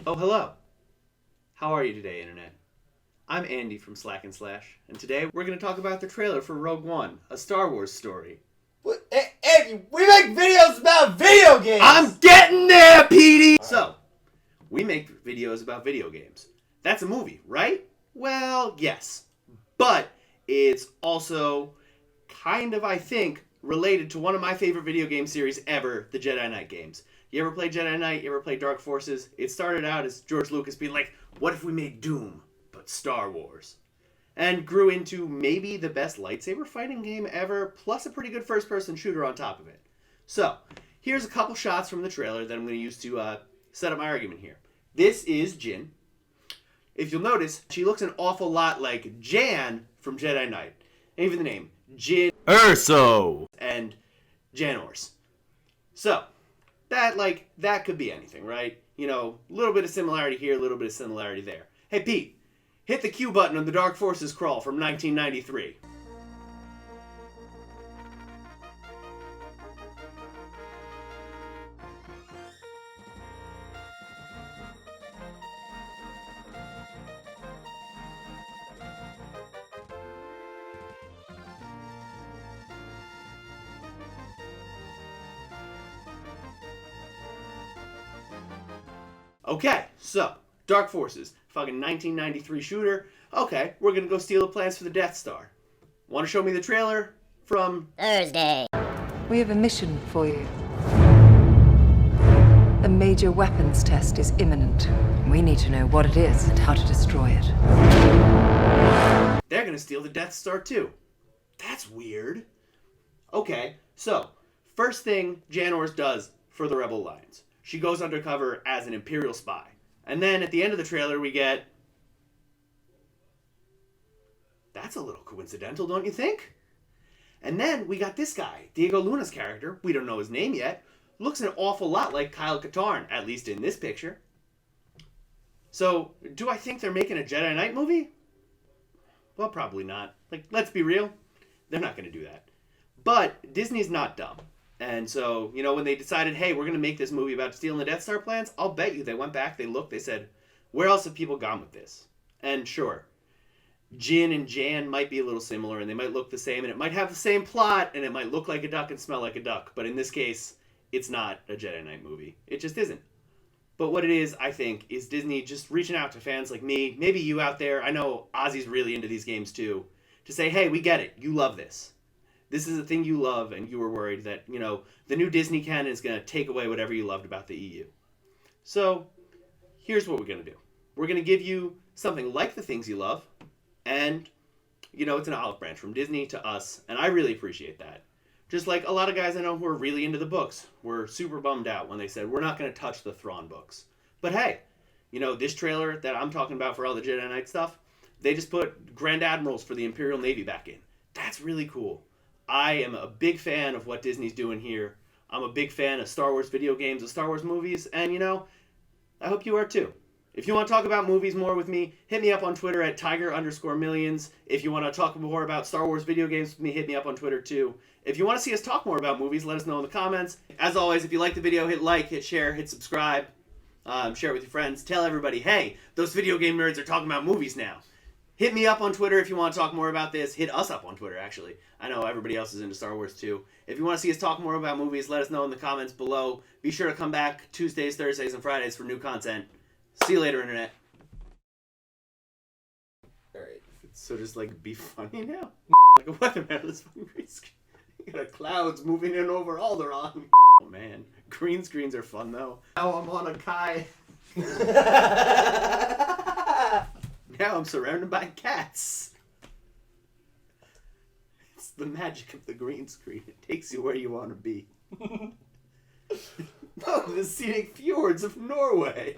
Oh, hello. How are you today, Internet? I'm Andy from Slack and Slash, and today we're going to talk about the trailer for Rogue One, a Star Wars story. Andy, we make videos about video games! I'm getting there, Petey! So, we make videos about video games. That's a movie, right? Well, yes. But it's also kind of, I think, related to one of my favorite video game series ever, the Jedi Knight games. You ever play Jedi Knight? You ever play Dark Forces? It started out as George Lucas being like, what if we made Doom, but Star Wars? And grew into maybe the best lightsaber fighting game ever, plus a pretty good first-person shooter on top of it. So, here's a couple shots from the trailer that I'm going to use to set up my argument here. This is Jyn. If you'll notice, she looks an awful lot like Jan from Jedi Knight. And even the name, Jyn Urso and Janors. So, that could be anything, right? You know, a little bit of similarity here, a little bit of similarity there. Hey, Pete, hit the Q button on the Dark Forces crawl from 1993. Okay, so, Dark Forces, fucking 1993 shooter. Okay, we're gonna go steal the plans for the Death Star. Want to show me the trailer from Thursday? We have a mission for you. A major weapons test is imminent. We need to know what it is and how to destroy it. They're gonna steal the Death Star too. That's weird. Okay, so, first thing Janors does for the Rebel Alliance. She goes undercover as an Imperial spy. And then at the end of the trailer we get... That's a little coincidental, don't you think? And then we got this guy, Diego Luna's character. We don't know his name yet. Looks an awful lot like Kyle Katarn, at least in this picture. So, do I think they're making a Jedi Knight movie? Well, probably not. Like, let's be real. They're not going to do that. But Disney's not dumb. And so, you know, when they decided, hey, we're going to make this movie about stealing the Death Star plans, I'll bet you they went back, they looked, they said, where else have people gone with this? And sure, Jyn and Jan might be a little similar, and they might look the same, and it might have the same plot, and it might look like a duck and smell like a duck. But in this case, it's not a Jedi Knight movie. It just isn't. But what it is, I think, is Disney just reaching out to fans like me, maybe you out there, I know Ozzy's really into these games too, to say, hey, we get it, you love this. This is a thing you love, and you were worried that, you know, the new Disney canon is going to take away whatever you loved about the EU. So, here's what we're going to do. We're going to give you something like the things you love, and, you know, it's an olive branch from Disney to us, and I really appreciate that. Just like a lot of guys I know who are really into the books were super bummed out when they said, we're not going to touch the Thrawn books. But hey, you know, this trailer that I'm talking about for all the Jedi Knight stuff, they just put Grand Admirals for the Imperial Navy back in. That's really cool. I am a big fan of what Disney's doing here. I'm a big fan of Star Wars video games, of Star Wars movies, and, you know, I hope you are too. If you want to talk about movies more with me, hit me up on Twitter at Tiger_Millions. If you want to talk more about Star Wars video games with me, hit me up on Twitter too. If you want to see us talk more about movies, let us know in the comments. As always, if you like the video, hit like, hit share, hit subscribe, share it with your friends. Tell everybody, hey, those video game nerds are talking about movies now. Hit me up on Twitter if you want to talk more about this. Hit us up on Twitter, actually. I know everybody else is into Star Wars, too. If you want to see us talk more about movies, let us know in the comments below. Be sure to come back Tuesdays, Thursdays, and Fridays for new content. See you later, Internet. Alright, so just, like, be funny now? Like a weatherman, this fucking green screen. You got clouds moving in over Alderaan. Oh, man. Green screens are fun, though. Now I'm on a Kai. Now I'm surrounded by cats. It's the magic of the green screen. It takes you where you want to be. Oh, the scenic fjords of Norway.